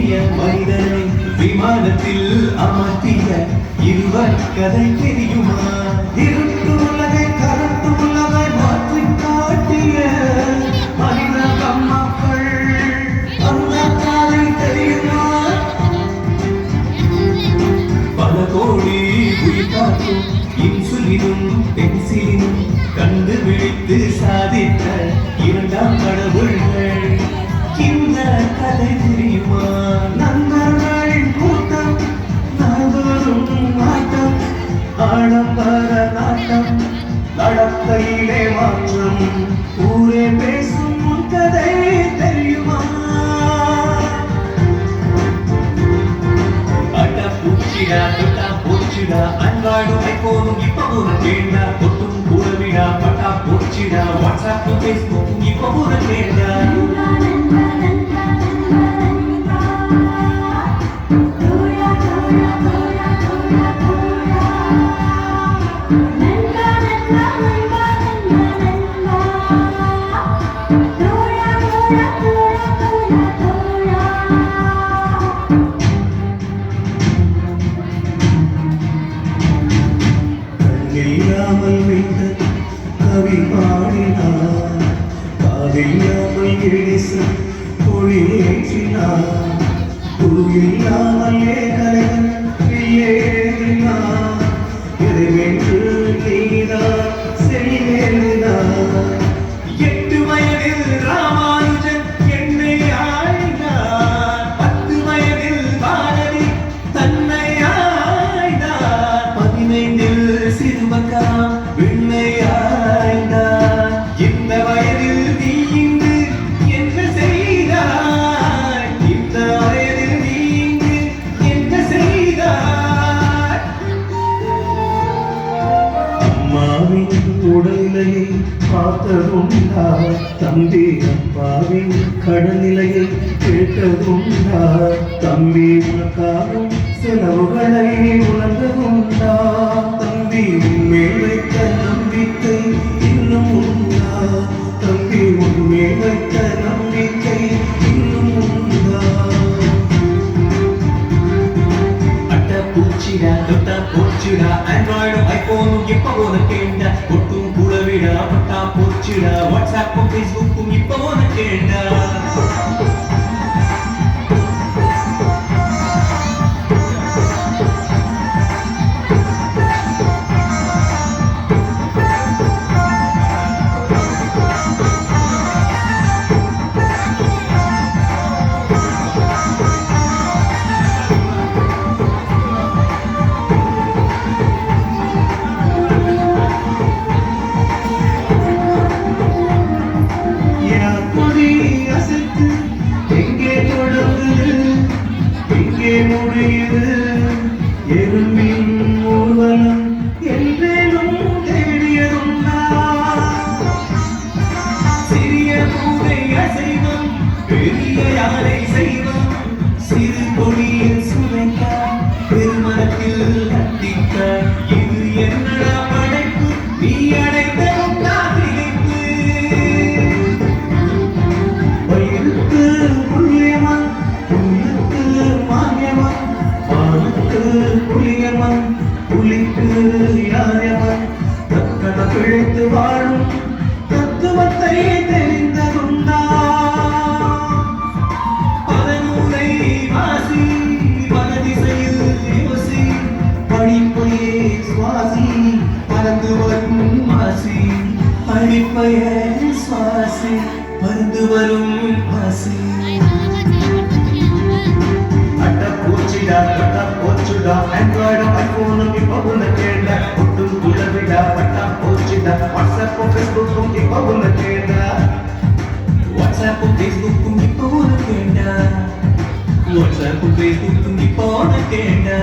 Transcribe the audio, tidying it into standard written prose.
எண்ணிய மனிதனை விமானத்தில் அமர்த்திய இருவர் கதை தெரியுமா? இருட்டு உலகை கருத்து உலகை மாற்றி காட்டிய மனித அம்மாக்கள் அந்த கதை தெரியுமா? பல கோடி உயிர் காக்கும் இன்சுலினும் பென்சிலினும் கண்டுபிடித்து சாதித்த இரண்டாம் கடவுள்கள் இந்த கதை தெரியுமா? நண்பர்களின் கூட்டம் நாள்தோறும் ஆட்டம் ஆடம்பர நாட்டம் நடத்தையிலே மாற்றம் ஊரே பேசும் கதை தெரியுமா? அட்டா பூச்சிடா தொட்டா பூச்சிடா அன்பாடும் ஐபோனும் இப்ப ஒரு கேண்டா தொட்டும் கூடவிடா பட்டா பூச்சிடா வாட்ஸ்அப் ஃபேஸ்புக் இப்ப ஒரு கேண்டா இல்லாமல் வைத்த கவி பாடினார் காதில்லாமல் இடிசு ஒளியேற்றினார் இல்லாமல் கலைஞன் ஏறினார் இதை வென்று நீதான் செய்தார் 8 வயதில் ராமானுஜன் என்னை ஆழ்ந்தார் 10 வயதில் பாரதி தன்னை ஆழ்ந்தார் 15 சிறுவக்காம் விண்ணை ஆழ்ந்தார் இந்த வயதில் நீ இங்கு என்ன செய்தாய்? இந்த வயதில் நீ இங்கு என்ன செய்தாய்? அம்மாவின் உடல்நிலையை பார்த்ததுண்டா? தம்பி அப்பாவின் கடல்நிலையை கேட்டதுண்டா? தம்பி உனக்காகும் செலவுகளை உணர்ந்ததுண்டா? தம்பி உன்மேல் வைத்த நம்பிக்கை இன்னும் உண்டா? தம்பி உன்மேல் வைத்த நம்பிக்கை இன்னும் உண்டா? அட்டா பூச்சிடா தொட்டா பூச்சிடா ஆண்ட்ராய்டும் ஐபோனும் இப்ப உனக்கேண்டா ஒட்டும் கூடவிடா பட்டா பூச்சிடா வாட்ஸ்அப்பும் ஃபேஸ்புக்கும் இப்ப உனக்கேண்டா முடியுது எறும்பின் ஊர்வலம் என்றேனும் தேடியதுண்டா? சிறிய பூவை அசைவம் பெரிய யானை செய்வம் சிறு கொடியில் சுவைக்க பெருமரத்தில் கட்டிக்க இது என்னடா படைப்பு நீ அடைந்த திகைப்பு வயிறுக்கு புள்ளியமா புலியமன் புலிக்கு யாயமன் தக்கன பிழைத்து வாழும் தத்துவத்தை தெரிந்ததுண்டா? பதநூலை வாசி பல திசையில் யோசி படிப்பையே சுவாசி பறந்து வரும் மாசி படிப்பையே சுவாசி பறந்து வரும் மாசி ஆண்ட்ராய்டும் ஐபோனும் இப்ப உனக்கேண்டா ஒட்டும் குளவிடா பட்டா போச்சுடா வாட்ஸ்அப்பும் ஃபேஸ்புக்கும் இப்ப உனக்கேண்டா வாட்ஸ்அப்பும் ஃபேஸ்புக்கும் இப்ப உனக்கேண்டா வாட்ஸ்அப்பும் ஃபேஸ்புக்கும் இப்ப உனக்கேண்டா